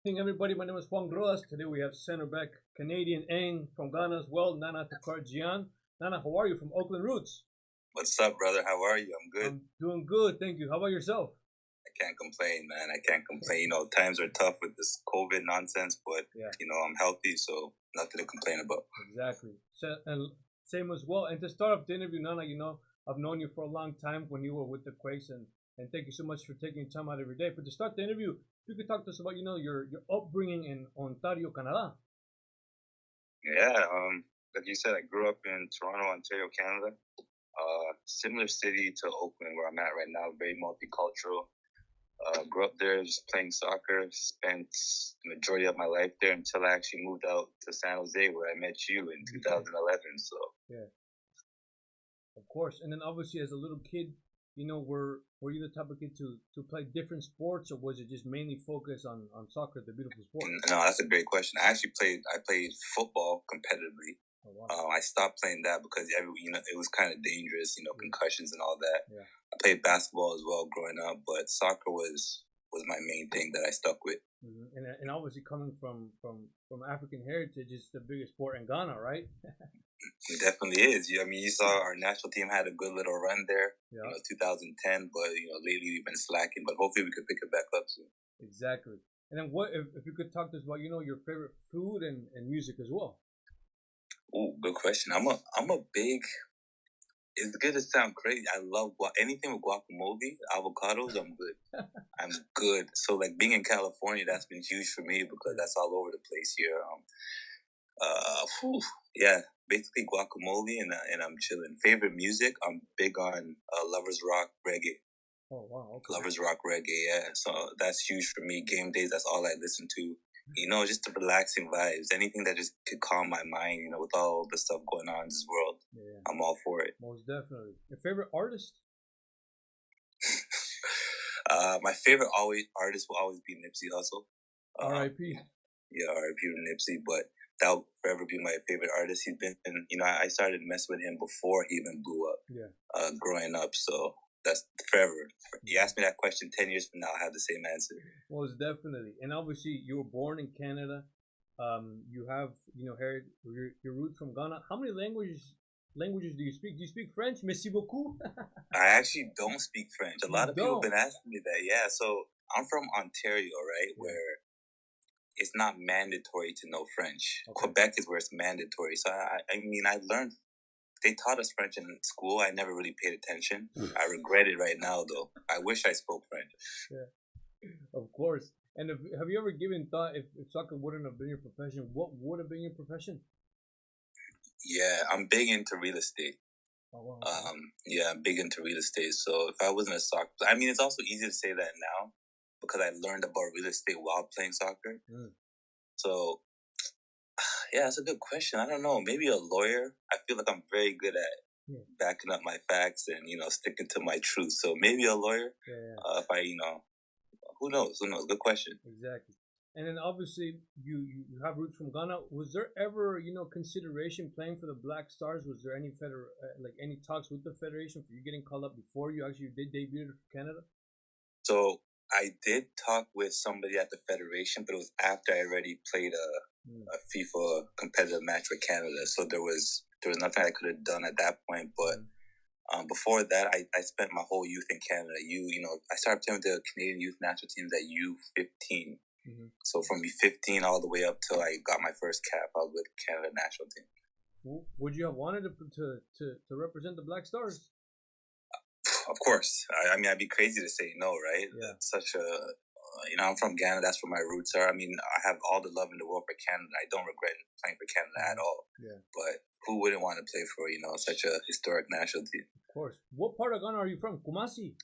Good evening, everybody. My name is Juan Rodas. Today we have center back Canadian Ang from Ghana as well, Nana Attakora. Nana, how are you from Oakland Roots? What's up, brother? How are you? I'm good. I'm doing good, thank you. How about yourself? I can't complain, man. I can't complain. Times are tough with this COVID nonsense, but Yeah, I'm healthy, so nothing to complain about. exactly. And same as well. And to start off the interview, Nana, I've known you for a long time when you were with the Quakes, and thank you so much for taking time out of your day. But to start the interview, if you could talk to us about your upbringing in Ontario, Canada. Yeah, like you said, I grew up in Toronto, Ontario, Canada. Similar city to Oakland, where I'm at right now. Very multicultural. Grew up there just playing soccer. Spent the majority of my life there until I actually moved out to San Jose, where I met you in 2011. So yeah, of course. And then obviously, as a little kid, were you the type of kid to play different sports, or was it just mainly focused on soccer, the beautiful sport? No, that's a great question. I played football competitively. Oh, wow. I stopped playing that because it was kind of dangerous, concussions and all that. Yeah. I played basketball as well growing up, but soccer was my main thing that I stuck with. Mm-hmm. And obviously coming from African heritage, it's the biggest sport in Ghana, right? It definitely is. You saw our national team had a good little run there, 2010, but lately we've been slacking. But hopefully we could pick it back up soon. Exactly. And then what if you could talk to us about your favorite food and music as well? Oh, good question. I'm a big. It's good to sound crazy. I love anything with guacamole, avocados. I'm good. I'm good. So like being in California, that's been huge for me because that's all over the place here. Yeah, basically guacamole and I'm chilling. Favorite music? I'm big on lovers rock reggae. Oh wow, okay. Lovers rock reggae. Yeah, so that's huge for me. Game days, that's all I listen to. Just the relaxing vibes. Anything that just could calm my mind. With all the stuff going on in this world, I'm all for it. Most definitely. Your favorite artist? My favorite artist will always be Nipsey Hussle. R.I.P. Yeah, R.I.P. to Nipsey, but that will forever be my favorite artist. He's been, I started messing with him before he even blew up. Yeah. Growing up, so that's forever. You ask me that question 10 years from now, I have the same answer. Most definitely. And obviously, you were born in Canada. You have, your roots from Ghana. How many languages do you speak? Do you speak French? Merci beaucoup. I actually don't speak French. A lot of people have been asking me that. Yeah, so I'm from Ontario, right, where it's not mandatory to know French. Okay. Quebec is where it's mandatory. So I learned. They taught us French in school. I never really paid attention. I regret it right now, though. I wish I spoke French. Yeah, of course. And have you ever given thought if soccer wouldn't have been your profession, what would have been your profession? Yeah, I'm big into real estate. Oh, wow. Yeah, I'm big into real estate. So if I wasn't a soccer, it's also easy to say that now because I learned about real estate while playing soccer. So yeah, that's a good question. I don't know. Maybe a lawyer. I feel like I'm very good at backing up my facts and sticking to my truth. So maybe a lawyer. Yeah. If I who knows? Good question. Exactly. And then obviously you have roots from Ghana. Was there ever consideration playing for the Black Stars? Was there any any talks with the federation for you getting called up before you actually did debut for Canada? So I did talk with somebody at the federation, but it was after I already played a FIFA competitive match with Canada. So there was nothing I could have done at that point. But before that, I spent my whole youth in Canada. I started playing with the Canadian youth national teams at U15. So from U15 all the way up till I got my first cap, I was with Canada national team. Would you have wanted to represent the Black Stars? Of course. I'd be crazy to say no, right? Yeah. That's such a... I'm from Ghana. That's where my roots are. I have all the love in the world for Canada. I don't regret playing for Canada at all. Yeah. But who wouldn't want to play for, such a historic national team? Of course. What part of Ghana are you from? Kumasi?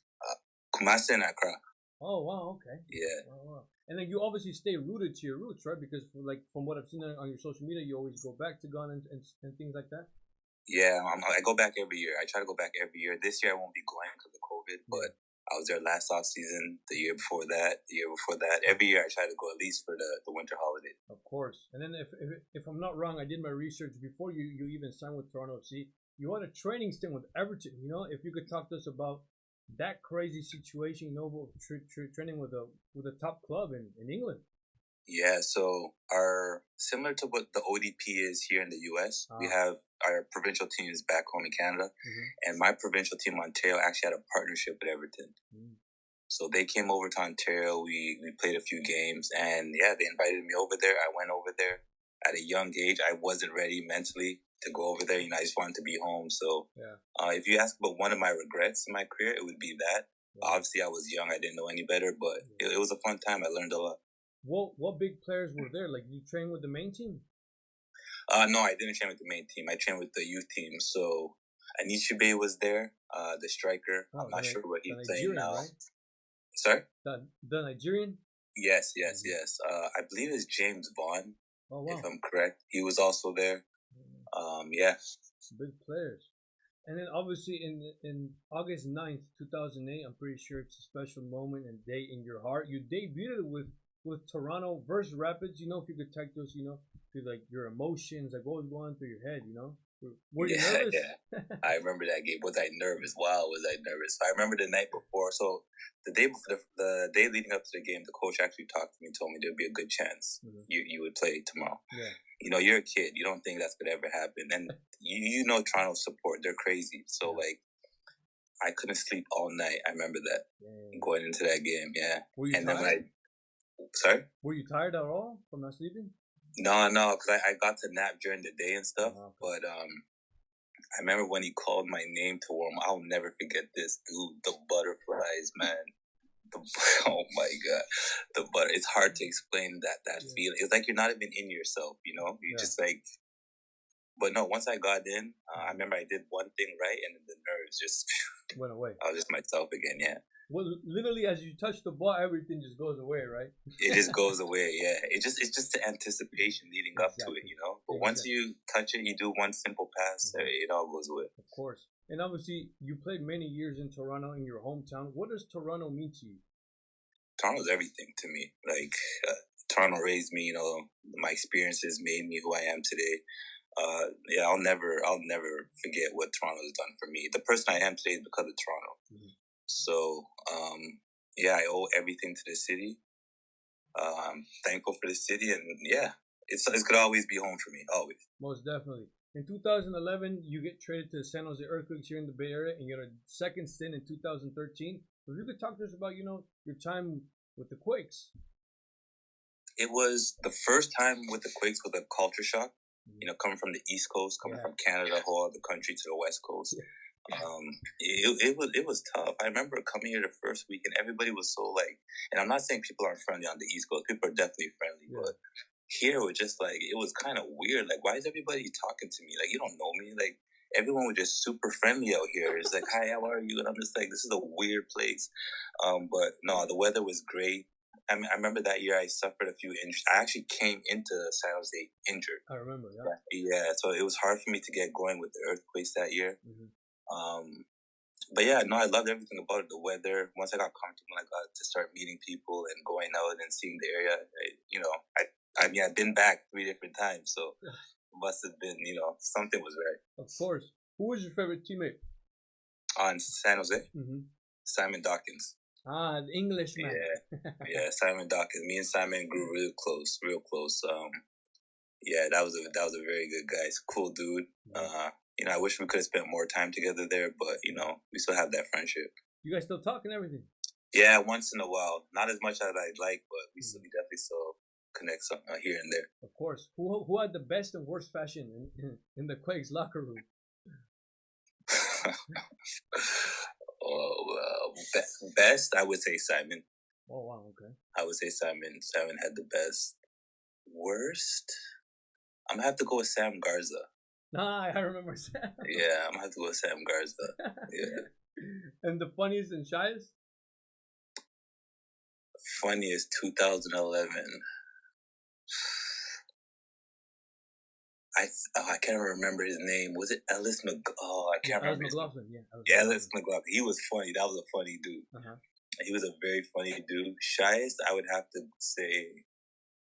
Kumasi and Accra. Oh, wow. Okay. Yeah. Wow. And then you obviously stay rooted to your roots, right? Because from what I've seen on your social media, you always go back to Ghana and things like that. Yeah, I go back every year. I try to go back every year. This year I won't be going because of COVID, but I was there last off season, the year before that, the year before that. Every year I try to go at least for the winter holiday. Of course. And then if I'm not wrong, I did my research before you even signed with Toronto FC. You had a training stint with Everton. If you could talk to us about that crazy situation, training with a top club in England. Yeah, so our similar to what the ODP is here in the US, we have our provincial teams back home in Canada, and my provincial team Ontario actually had a partnership with Everton. So they came over to Ontario. We played a few games, and yeah, they invited me over there. I went over there at a young age. I wasn't ready mentally to go over there. You know, I just wanted to be home. So if you ask about one of my regrets in my career, it would be that. Obviously, I was young. I didn't know any better, but it was a fun time. I learned a lot. What big players were there? Like, you train with the main team? No, I didn't train with the main team. I trained with the youth team. So Anichebe was there, the striker. I'm not sure what he's playing now. Right? Sorry? The Nigerian? Yes. I believe it's James Vaughn, if I'm correct. He was also there. Yeah. Big players. And then obviously in August 9th, 2008, I'm pretty sure it's a special moment and day in your heart. You debuted with Toronto versus Rapids. You know, if you could take those, you know, to like your emotions, like what was going through your head, you know? Were you nervous? Yeah. I remember that game. Was I nervous? Wow, was I nervous? I remember the night before. So the day before, the day leading up to the game, the coach actually talked to me, told me there'd be a good chance you would play tomorrow. Yeah. You know, you're a kid. You don't think that's gonna ever happen, and you know Toronto support. They're crazy. So like, I couldn't sleep all night. I remember that going into that game. Yeah. Were you tired? Sorry. Were you tired at all from not sleeping? No, because I got to nap during the day and stuff. But I remember when he called my name to warm. I'll never forget this, dude. The butterflies, man. Oh my god, the butter. It's hard to explain that feeling. It's like you're not even in yourself. You know, you just like. But no, once I got in, I remember I did one thing right, and the nerves just went away. I was just myself again. Yeah. Well, literally, as you touch the ball, everything just goes away, right? It just goes away, yeah. It's just the anticipation leading up to it, you know. But once you touch it, you do one simple pass, it all goes away. Of course. And obviously, you played many years in Toronto, in your hometown. What does Toronto mean to you? Toronto's everything to me. Like, Toronto raised me, you know. My experiences made me who I am today. Yeah, I'll never forget what Toronto has done for me. The person I am today is because of Toronto. So, yeah, I owe everything to the city. I'm thankful for the city, and yeah, it's gonna always be home for me, always. Most definitely. In 2011, you get traded to the San Jose Earthquakes here in the Bay Area, and you had a second stint in 2013. If you could talk to us about, you know, your time with the Quakes. It was the first time with the Quakes with a culture shock. You know, coming from the East Coast, coming from Canada, whole other country to the West Coast. It was tough. I remember coming here the first week, and everybody was so like. And I'm not saying people aren't friendly on the East Coast. People are definitely friendly, but here it was just like it was kind of weird. Like, why is everybody talking to me? Like, you don't know me. Like, everyone was just super friendly out here. It's like, hi, how are you? And I'm just like, this is a weird place. But no, the weather was great. I remember that year I suffered a few injuries. I actually came into San Jose injured. I remember, yeah. So it was hard for me to get going with the Earthquakes that year. But yeah, no, I loved everything about it. The weather. Once I got comfortable, I got to start meeting people and going out and seeing the area. I mean, I've been back 3 different times, so it must have been, you know, something was right. Of course. Who was your favorite teammate? On San Jose? Simon Dawkins. Ah, the Englishman. Yeah, Simon Dawkins. Me and Simon grew real close. Yeah, that was a very good guy. He's a cool dude. You know, I wish we could have spent more time together there, but you know, we still have that friendship. You guys still talk and everything? Yeah, once in a while. Not as much as I'd like, but we definitely still connect some, here and there. Of course. Who had the best and worst fashion in the Quakes locker room? Best, I would say Simon. Oh wow, okay. I would say Simon. Simon had the best. Worst, I'm gonna have to go with Sam Garza. I remember Sam. Yeah, I'm gonna have to go with Sam Garza. Yeah. And the funniest and shyest? Funniest 2011. I can't remember his name. Was it Ellis I can't remember. McLaughlin, Ellis McLaughlin. He was funny. That was a funny dude. He was a very funny dude. Shyest, I would have to say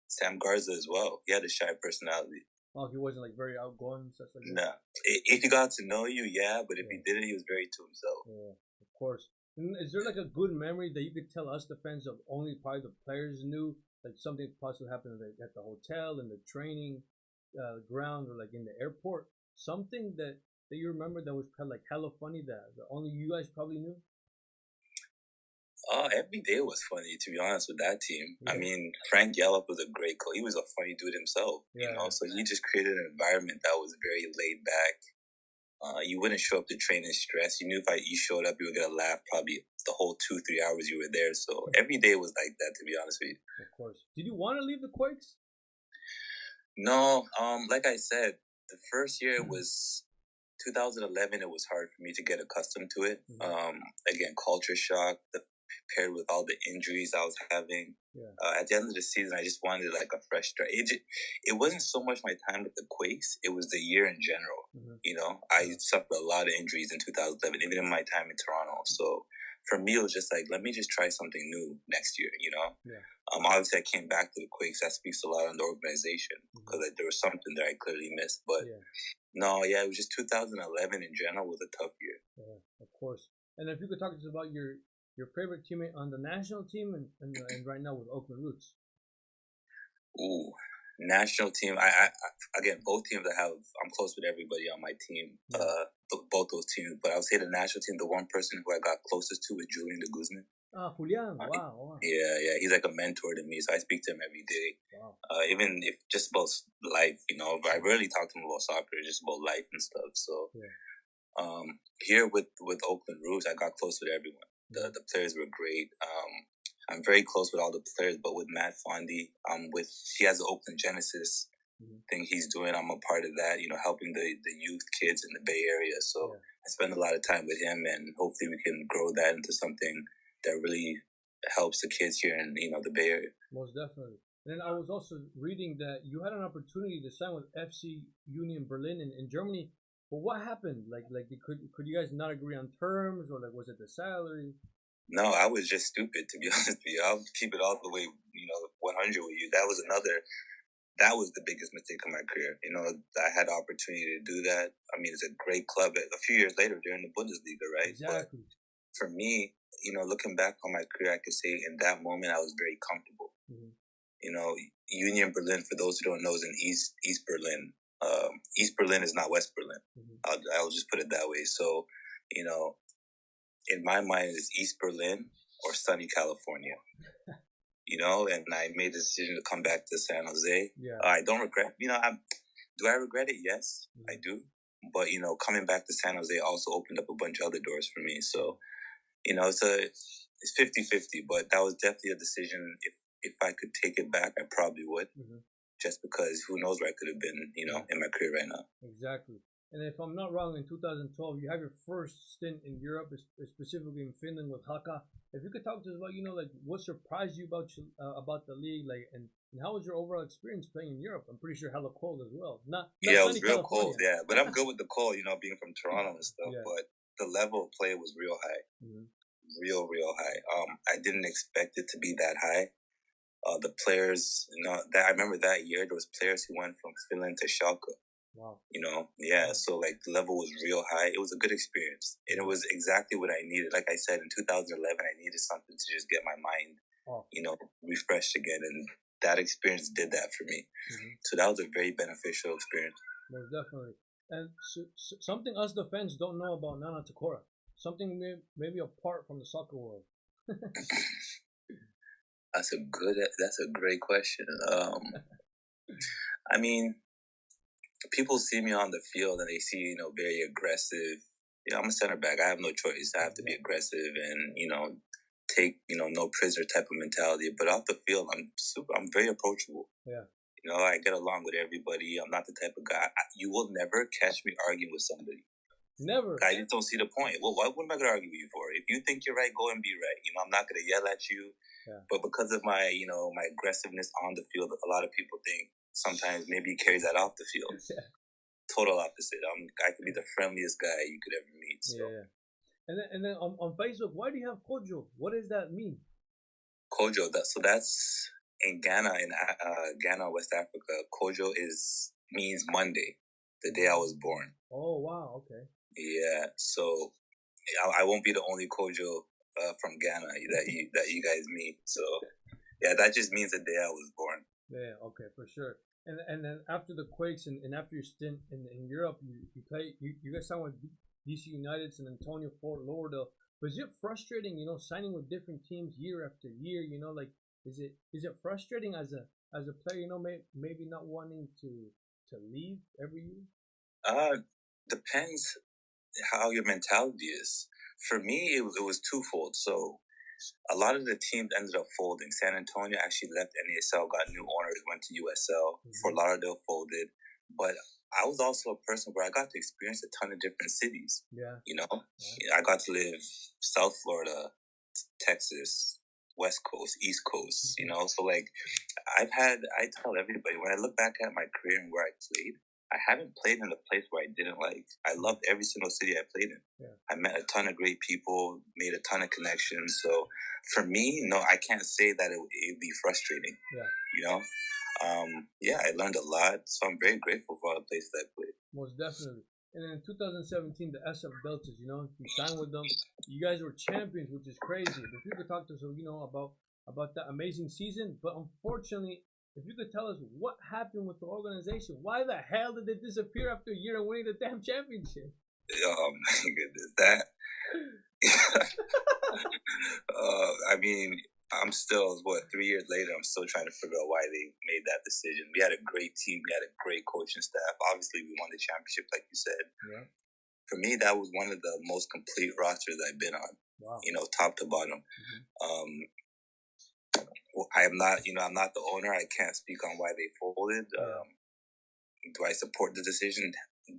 Sam Garza as well. He had a shy personality. Oh, he wasn't like very outgoing and stuff like that? No. If he got to know you, yeah, but if he didn't, he was very to himself. Yeah, of course. And is there like a good memory that you could tell us, the fans, of only probably the players knew like something possibly happened at the hotel, in the training ground, or like in the airport? Something that you remember that was kind of like hella funny that only you guys probably knew? Every day was funny, to be honest, with that team. Yeah. I mean, Frank Yallop was a great coach. He was a funny dude himself, Yeah, you know. yeah. So he just created an environment that was very laid back. You wouldn't show up to training stressed. You knew if you showed up, you were gonna laugh probably the whole 2-3 hours you were there. So every day was like that, to be honest with you. Of course. Did you want to leave the Quakes? No, like I said, the first year was 2011. It was hard for me to get accustomed to it. Again, culture shock, paired with all the injuries I was having. Yeah. At the end of the season, I just wanted like a fresh start. It wasn't so much my time with the Quakes; it was the year in general. You know, I suffered a lot of injuries in 2011, even in my time in Toronto. So for me, it was just like, let me just try something new next year. You know, obviously I came back to the Quakes. That speaks a lot on the organization because there was something that I clearly missed. But no, it was just 2011 in general was a tough year. Yeah, of course. And if you could talk to us about your favorite teammate on the national team and right now with Oakland Roots. Ooh, national team. I again, both teams I'm close with everybody on my team. Both those teams, but I would say the national team. The one person who I got closest to is Julian de Guzman. Julian. Wow. Yeah. He's like a mentor to me, so I speak to him every day. Wow. Even if just about life, you know, I rarely talk to him about soccer, just about life and stuff. So, here with Oakland Roots, I got close with everyone. The players were great. I'm very close with all the players, but with Matt Fondy, he has the Oakland Genesis thing he's doing. I'm a part of that, you know, helping the youth kids in the Bay Area. So I spend a lot of time with him, and hopefully we can grow that into something that really helps the kids here in, you know, the Bay Area. Most definitely. And then I was also reading that you had an opportunity to sign with FC Union Berlin in Germany. But what happened? Like could you guys not agree on terms, or like was it the salary? No, I was just stupid, to be honest with you. I'll keep it all the way, you know, 100 with you. That was the biggest mistake of my career. You know, I had the opportunity to do that. I mean, it's a great club. A few years later, they're in the Bundesliga, right? Exactly. But for me, you know, looking back on my career, I could say in that moment I was very comfortable. You know, Union Berlin, for those who don't know, is in East Berlin. East Berlin is not West Berlin. I'll just put it that way. So, you know, in my mind, it's East Berlin or sunny California. You know, and I made the decision to come back to San Jose. I don't regret. You know, do I regret it? Yes, I do. But you know, coming back to San Jose also opened up a bunch of other doors for me. So, you know, it's 50-50, but that was definitely a decision. If I could take it back, I probably would. Just because who knows where I could have been, you know, in my career right now. Exactly. And if I'm not wrong, in 2012, you have your first stint in Europe, specifically in Finland with Haka. If you could talk to us about, you know, like what surprised you about the league, like, and how was your overall experience playing in Europe? I'm pretty sure hella cold as well. Not it was real California. cold, but I'm good with the cold, you know, being from Toronto and stuff. But the level of play was real high, real high. I didn't expect it to be that high. The players, you know, that I remember that year there was players who went from Finland to Schalke. Wow. You know, so like the level was real high. It was a good experience. And it was exactly what I needed. Like I said, in 2011, I needed something to just get my mind, you know, refreshed again. And that experience did that for me. So that was a very beneficial experience. Most definitely. And so something us the fans don't know about Nana Attakora. Something maybe apart from the soccer world. That's a great question. I mean, people see me on the field and they see, you know, very aggressive. You know, I'm a center back. I have no choice. I have to be aggressive and, you know, take, you know, no prisoner type of mentality. But off the field, I'm very approachable. Yeah. You know, I get along with everybody. I'm not the type of guy. You will never catch me arguing with somebody. Never. I just don't see the point. Well, what am I going to argue with you for? If you think you're right, go and be right. You know, I'm not going to yell at you. But because of my, you know, my aggressiveness on the field, a lot of people think sometimes maybe he carries that off the field. Total opposite. I could be the friendliest guy you could ever meet. So. And then on Facebook, why do you have Kojo? What does that mean? Kojo. That's in Ghana, Ghana, West Africa. Kojo means Monday, the day I was born. Oh wow, okay. Yeah, so I won't be the only Kojo from Ghana that you guys meet. So Yeah, that just means the day I was born. Yeah, okay, for sure. And then after the Quakes and after your stint in Europe, you guys signed with DC United, San Antonio, Fort Lauderdale. Was it frustrating, signing with different teams year after year? Like is it frustrating as a player, maybe not wanting to leave every year? Depends how your mentality is. For me, it was twofold. So a lot of the teams ended up folding. San Antonio actually left NASL, got new owners, went to USL. Fort Lauderdale folded. But I was also a person where I got to experience a ton of different cities. Yeah. I got to live South Florida, Texas, West Coast, East Coast, So like I tell everybody when I look back at my career and where I played, I haven't played in a place where I didn't like. I loved every single city I played in. Yeah. I met a ton of great people, made a ton of connections. So for me, no, I can't say that it'd be frustrating. Yeah. I learned a lot. So I'm very grateful for all the places I played. Most definitely. And then in 2017, the SF Deltas, you signed with them. You guys were champions, which is crazy. If you could talk to us, about that amazing season. But unfortunately, if you could tell us what happened with the organization, why the hell did they disappear after a year of winning the damn championship? Oh my goodness, that. I mean, I'm still 3 years later. I'm still trying to figure out why they made that decision. We had a great team. We had a great coaching staff. Obviously, we won the championship, like you said. Yeah. For me, that was one of the most complete rosters I've been on. Wow. Top to bottom. I am not, I'm not the owner. I can't speak on why they folded. Do I support the decision?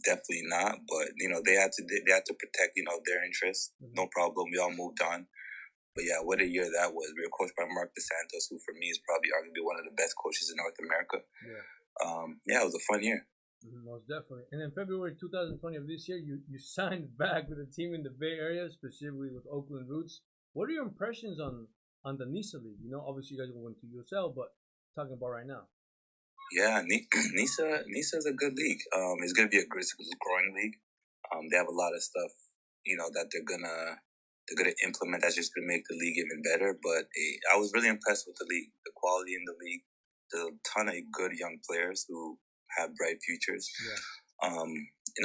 Definitely not. But they had to protect their interests. No problem. We all moved on. But yeah, what a year that was. We were coached by Mark DeSantos, who for me is probably arguably one of the best coaches in North America. Yeah. It was a fun year. Most definitely. And in February 2020 of this year, you signed back with a team in the Bay Area, specifically with Oakland Roots. What are your impressions on the NISA League? Obviously you guys went to USL, but talking about right now. Yeah, NISA is a good league. It's going to be a growing league. They have a lot of stuff, that they're gonna implement that's just gonna make the league even better. But I was really impressed with the league, the quality in the league. There's a ton of good young players who have bright futures. Yeah.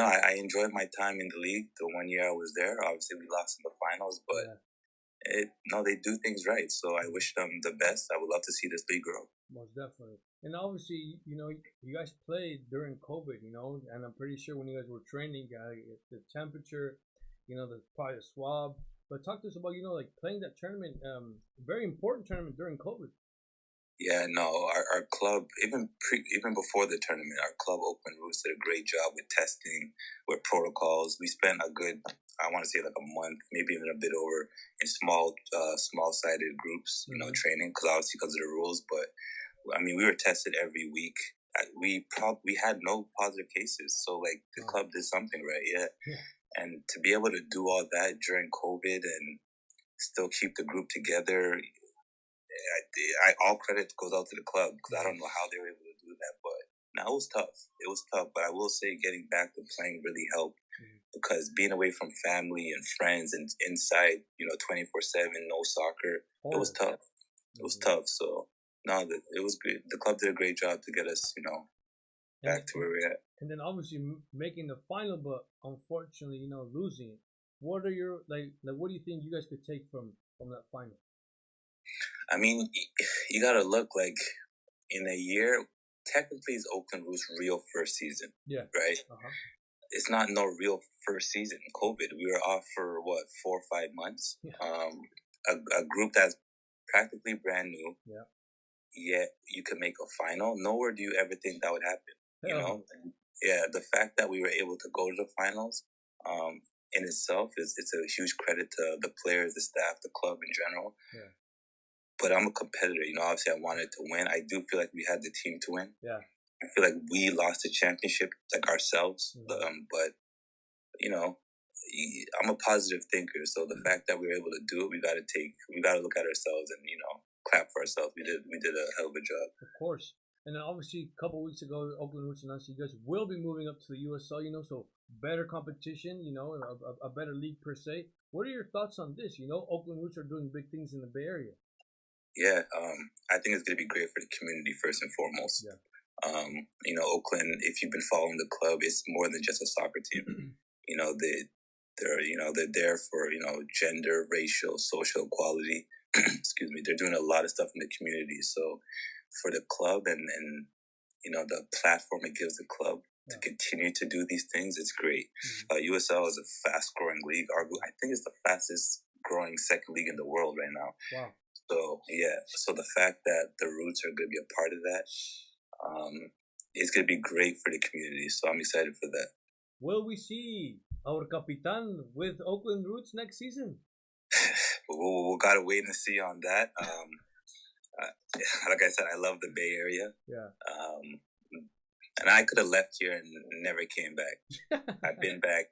I enjoyed my time in the league. The 1 year I was there, obviously we lost in the finals, but they do things right. So I wish them the best. I would love to see this league grow. Most definitely. And obviously, you guys played during COVID, and I'm pretty sure when you guys were training, the temperature, there's probably a swab. But talk to us about, like playing that tournament, very important tournament during COVID. Yeah, no, our club, even before the tournament, our club Oakland Roots did a great job with testing, with protocols. We spent a good, I want to say like a month, maybe even a bit over, in small-sided groups, training, because of the rules. But I mean, we were tested every week. We had no positive cases, so like the club did something right, yeah. And to be able to do all that during COVID and still keep the group together, all credit goes out to the club, because I don't know how they were able to do that. But it was tough. It was tough. But I will say, getting back to playing really helped, because being away from family and friends and inside, 24/7, no soccer, it was tough. It was tough. So no, it was great. The club did a great job to get us, back to where we're at. And then obviously making the final, but unfortunately, losing. What are your what do you think you guys could take from that final? I mean, you gotta look like in a year. Technically, it's Oakland Roots' real first season. Yeah. Right. It's not no real first season. COVID. We were off for 4 or 5 months. Yeah. A group that's practically brand new. Yeah. Yet you could make a final. Nowhere do you ever think that would happen. Yeah. The fact that we were able to go to the finals, in itself it's a huge credit to the players, the staff, the club in general. Yeah. But I'm a competitor. Obviously I wanted to win. I do feel like we had the team to win. Yeah. I feel like we lost the championship like ourselves. But I'm a positive thinker. So the fact that we were able to do it, we got to look at ourselves and clap for ourselves. We did a hell of a job. Of course. And then obviously a couple of weeks ago, Oakland Roots announced you guys will be moving up to the USL. So better competition. A better league per se. What are your thoughts on this? Oakland Roots are doing big things in the Bay Area. Yeah, I think it's going to be great for the community first and foremost. Yeah. Oakland, if you've been following the club, it's more than just a soccer team. They're there for gender, racial, social equality. Excuse me. They're doing a lot of stuff in the community. So for the club and the platform it gives the club to continue to do these things, it's great. USL is a fast growing league. I think it's the fastest growing second league in the world right now. Wow. So the fact that the Roots are going to be a part of that, it's going to be great for the community. So I'm excited for that. Will we see our Capitan with Oakland Roots next season? We'll gotta wait and see on that. Like I said, I love the Bay Area. Yeah. And I could have left here and never came back. I've been back,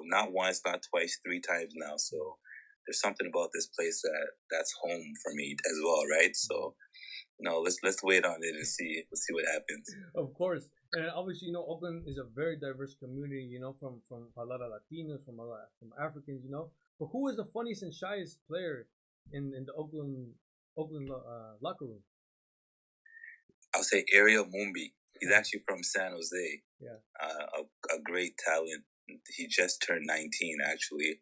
not once, not twice, 3 times now. So there's something about this place that's home for me as well, right? So, let's wait on it and see. We'll see what happens. Of course. And obviously, Oakland is a very diverse community, from a lot of Latinos, from Africans, But who is the funniest and shyest player in the Oakland locker room? I'll say Ariel Mumbi. He's actually from San Jose. Yeah. A great talent. He just turned 19, actually.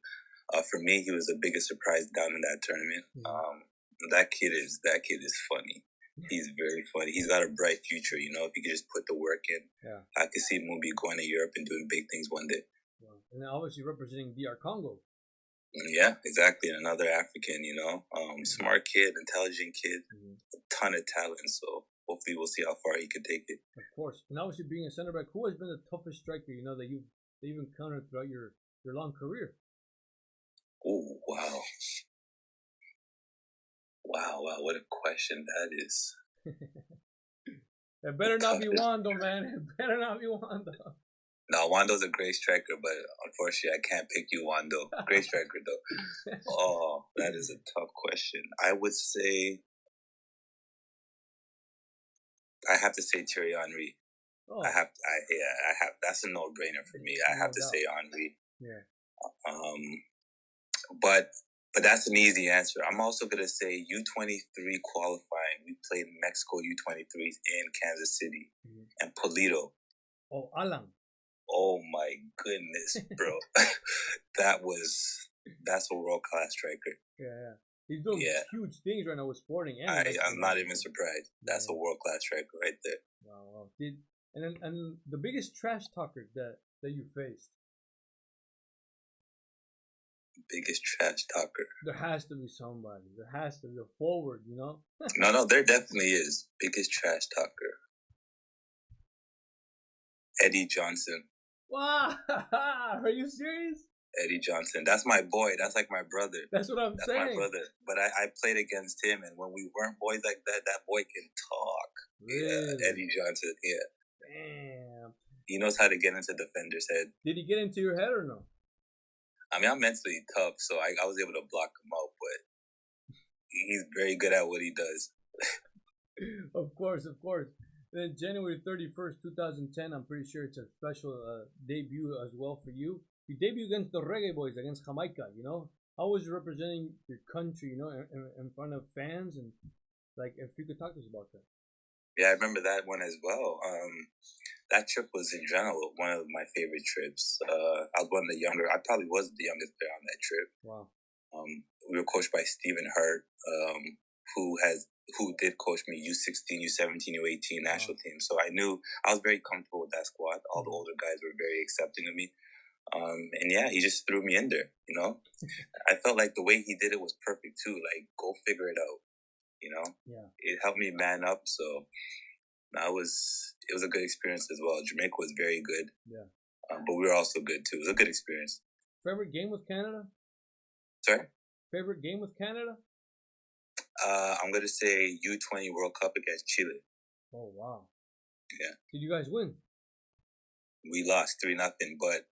For me, he was the biggest surprise down in that tournament. That kid is funny. He's very funny. He's got a bright future, if he could just put the work in. Yeah. I could see Mumbi going to Europe and doing big things one day. Wow. And then obviously representing DR Congo. Yeah, exactly. And another African, smart kid, intelligent kid, a ton of talent. So hopefully we'll see how far he can take it. Of course. And obviously being a center back, who has been the toughest striker, that you've encountered throughout your long career? Oh, wow. Wow, what a question that is. It better not be Wando, man. It better not be Wando. No, Wando's a great striker, but unfortunately I can't pick you, Wando. Great striker, though. Oh, that is a tough question. I would say... I have to say Thierry Henry. Oh. I have. That's a no-brainer for me. I have to say Henry. Yeah. But that's an easy answer. I'm also gonna say U23 qualifying. We played Mexico U23s in Kansas City and Polito. Oh, Alan. Oh my goodness, bro. That's a world-class striker. Yeah. He's doing huge things right now with Sporting. I'm not even surprised. That's a world-class striker right there. Wow. And the biggest trash talker that you faced? Biggest trash talker. There has to be somebody. There has to be a forward, No, there definitely is. Biggest trash talker. Eddie Johnson. Wow. Are you serious? Eddie Johnson. That's my boy. That's like my brother. That's what I'm saying. That's my brother. But I played against him, and when we weren't boys like that, that boy can talk. Really? Yeah, Eddie Johnson. Yeah. Damn. He knows how to get into defender's head. Did he get into your head or no? I mean, I'm mentally tough, so I was able to block him out, but he's very good at what he does. Of course. Then January 31st, 2010, I'm pretty sure it's a special debut as well for you. You debut against the Reggae Boys, against Jamaica, How was you representing your country, in front of fans? And, if you could talk to us about that. Yeah, I remember that one as well. That trip was, in general, one of my favorite trips. I was one of the younger. I probably was the youngest player on that trip. Wow. We were coached by Stephen Hart, who did coach me U16, U17, U18 national team. So I knew I was very comfortable with that squad. All the older guys were very accepting of me. And yeah, he just threw me in there, I felt like the way he did it was perfect too. Like, go figure it out, Yeah. It helped me man up. So it was a good experience as well. Jamaica was very good. Yeah. But we were also good too. It was a good experience. Favorite game with Canada? Sorry? Favorite game with Canada? I'm going to say U20 World Cup against Chile. Oh, wow. Yeah. Did you guys win? We lost 3-0, but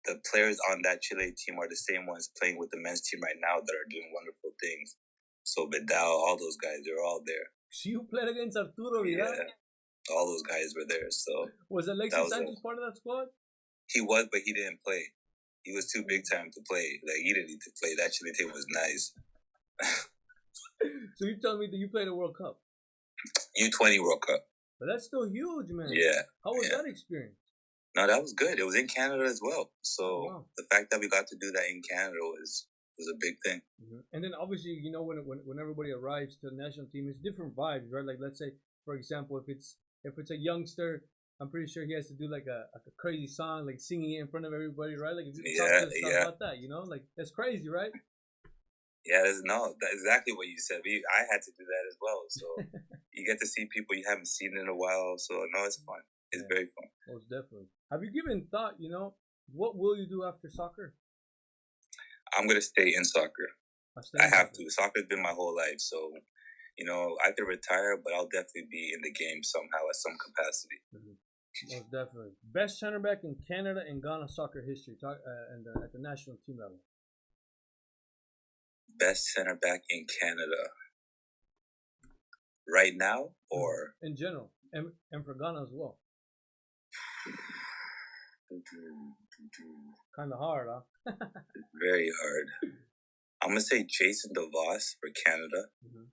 the players on that Chile team are the same ones playing with the men's team right now that are doing wonderful things. So Vidal, all those guys, they're all there. So you played against Arturo Vidal? Yeah. All those guys were there. So was Alexis Sanchez part of that squad? He was, but he didn't play. He was too big time to play. Like, he didn't need to play. That Chile team was nice. So you tell me that you played a World Cup. U20 World Cup. But that's still huge, man. Yeah. How was that experience? No, that was good. It was in Canada as well. So wow. The fact that we got to do that in Canada was a big thing. Mm-hmm. And then obviously, you know, when everybody arrives to the national team, it's different vibes, right? Like, let's say, for example, if it's a youngster, I'm pretty sure he has to do like a crazy song, like singing it in front of everybody, right? Like, if you talk to us about that, you know, like that's crazy, right? Yeah, that's exactly what you said. I had to do that as well. So you get to see people you haven't seen in a while. So no, it's fun. It's very fun. Most definitely. Have you given thought, you know, what will you do after soccer? I'm going to stay in soccer. I have to. Soccer's been my whole life. So, you know, I could retire, but I'll definitely be in the game somehow at some capacity. Mm-hmm. Most definitely. Best center back in Canada and Ghana soccer history and at the national team level. Best center back in Canada right now or? In general. And for Ghana as well. Kind of hard, huh? Very hard. I'm going to say Jason DeVos for Canada. Mm-hmm.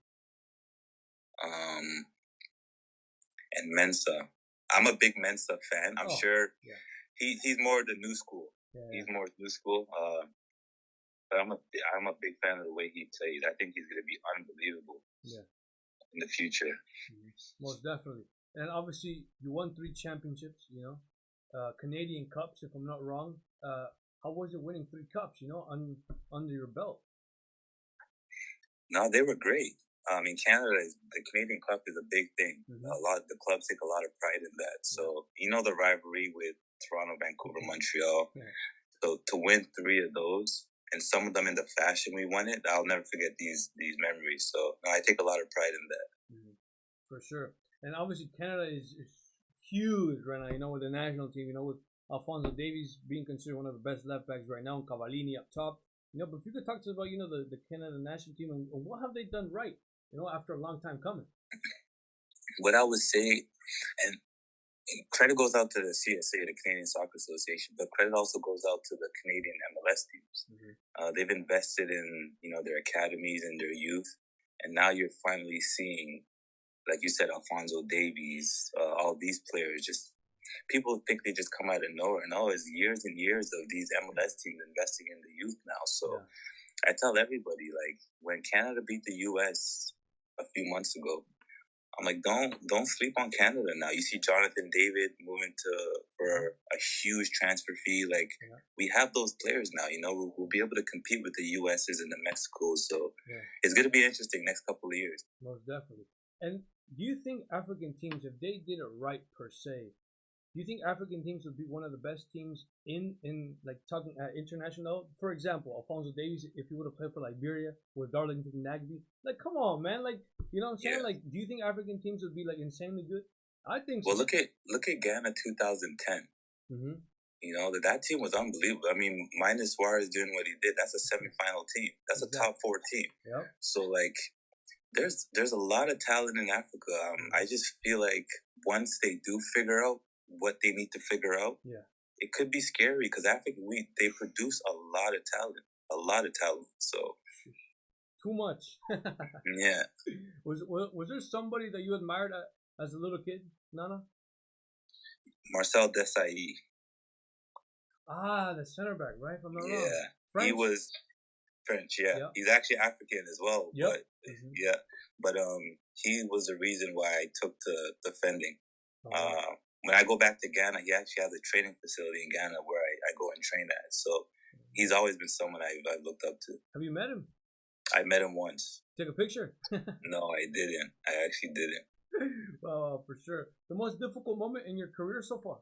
And Mensa. I'm a big Mensa fan. I'm sure he's more the new school. Yeah. He's more new school. But I'm a big fan of the way he plays. I think he's going to be unbelievable in the future. Mm-hmm. Most definitely. And obviously, you won 3 championships, you know. Canadian Cups, if I'm not wrong. How was it winning 3 cups, you know, under your belt? No, they were great. In Canada, the Canadian Cup is a big thing. Mm-hmm. A lot of the clubs take a lot of pride in that. So, you know, the rivalry with Toronto, Vancouver, Montreal. Yeah. So to win 3 of those, and some of them in the fashion we won it, I'll never forget these memories. So I take a lot of pride in that. Mm-hmm. For sure. And obviously Canada is huge right now, you know, with the national team, you know, with Alphonso Davies being considered one of the best left backs right now, and Cavallini up top. You know, but if you could talk to us about, you know, the Canada national team and what have they done right, you know, after a long time coming. What I would say, and credit goes out to the CSA, the Canadian Soccer Association, but credit also goes out to the Canadian MLS teams. Mm-hmm. They've invested in, you know, their academies and their youth, and now you're finally seeing, like you said, Alphonso Davies, all these players just. People think they just come out of nowhere. No, it's years and years of these MLS teams investing in the youth now. So I tell everybody, like, when Canada beat the US a few months ago, I'm like, don't sleep on Canada now. You see Jonathan David moving for a huge transfer fee. Like, we have those players now. You know, we'll be able to compete with the US's and the Mexicos. So it's going to be interesting next couple of years. Most definitely. And do you think African teams, if they did it right per se, do you think African teams would be one of the best teams in like talking at international? For example, Alphonso Davies, if he would have played for Liberia with Darlington Nagbe, like, come on, man, like, you know what I'm saying? Like, do you think African teams would be like insanely good? I think so. Well, look at Ghana 2010. Mm-hmm. You know, that team was unbelievable. I mean, minus Suarez doing what he did, that's a semifinal team. That's a top 4 team. Yep. So, like, there's a lot of talent in Africa. I just feel like once they do figure out what they need to figure out, it could be scary because Africa, they produce a lot of talent. So too much. Yeah. Was there somebody that you admired as a little kid, Nana? Marcel Desailly. The center back, right? If I'm not wrong. French? He was French. Yeah, yep. He's actually African as well. Yep. But he was the reason why I took to defending. When I go back to Ghana, he actually has a training facility in Ghana where I go and train at. So he's always been someone I've looked up to. Have you met him? I met him once. Take a picture? No, I didn't. I actually didn't. Well, for sure. The most difficult moment in your career so far?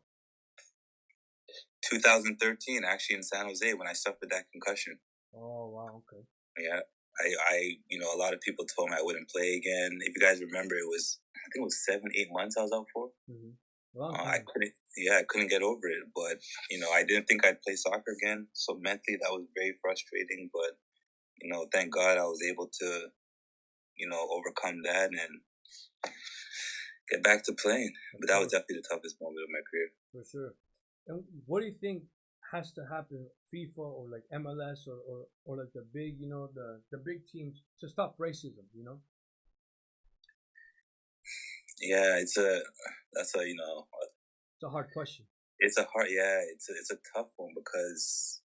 2013, actually in San Jose when I suffered that concussion. Oh, wow, okay. Yeah. I you know, a lot of people told me I wouldn't play again. If you guys remember, I think it was 7-8 months I was out for. Mm-hmm. I couldn't get over it, but you know, I didn't think I'd play soccer again. So mentally, that was very frustrating. But you know, thank God I was able to, you know, overcome that and get back to playing. But that was definitely the toughest moment of my career. For sure. And what do you think has to happen, FIFA or like MLS or like the big, you know, the big teams to stop racism, you know? Yeah, that's a, you know, It's a hard question. it's a tough one because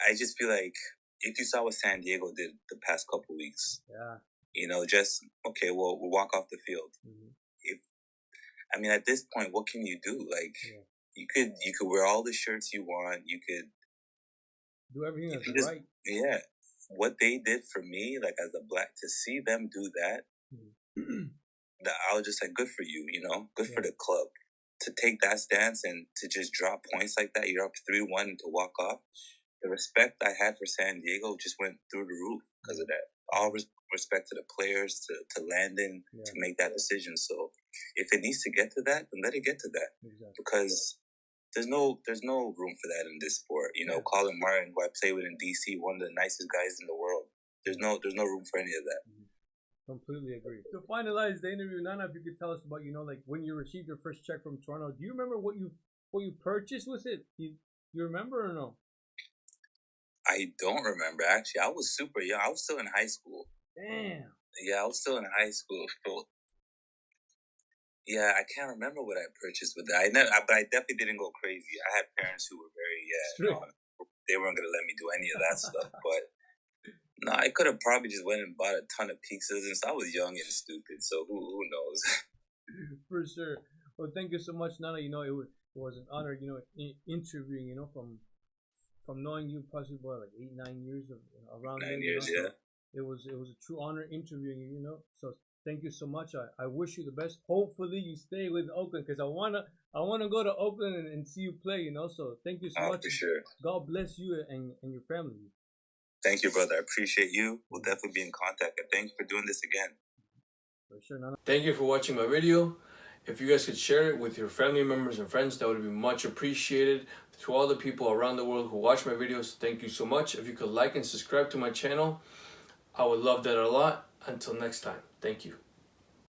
I just feel like if you saw what San Diego did the past couple weeks, Yeah. you know, just okay, well, we'll walk off the field. Mm-hmm. If I mean, at this point, what can you do? Like, Yeah. you could wear all the shirts you want. You could Do everything that's just, right. yeah. What they did for me, like as a black, to see them do that, Mm-hmm. that I was just like, good for you, you know, good for Yeah. the club to take that stance and to just drop points like that. You're up 3-1 to walk off. The respect I had for San Diego just went through the roof because of that. All respect to the players, to Landon, to make that decision. So if it needs to get to that, then let it get to that. Exactly. Because there's no room for that in this sport. You know, Colin Martin, who I play with in DC, one of the nicest guys in the world. There's no room for any of that. Completely agree. To finalize the interview, Nana, if you could tell us about, you know, like when you received your first check from Toronto, do you remember what you purchased with it? You remember or no? I don't remember, actually. I was super young. I was still in high school. Damn. Yeah, I was still in high school. So, yeah, I can't remember what I purchased with that. But I definitely didn't go crazy. I had parents who were very, they weren't going to let me do any of that stuff. But no, I could have probably just went and bought a ton of pizzas and stuff. I was young and stupid, so who knows? For sure. Well, thank you so much, Nana. You know, it was an honor, you know, interviewing, you know, from knowing you possibly like 8-9 years of around 9 there, years, you know? yeah. So it was a true honor interviewing you, you know. So thank you so much. I wish you the best. Hopefully you stay with Oakland because I wanna go to Oakland and see you play, you know. So thank you so much. For sure. God bless you and your family. Thank you, brother. I appreciate you. We'll definitely be in contact. And thank you for doing this again. For sure, Nana. Thank you for watching my video. If you guys could share it with your family members and friends, that would be much appreciated. To all the people around the world who watch my videos, thank you so much. If you could like and subscribe to my channel, I would love that a lot. Until next time, thank you.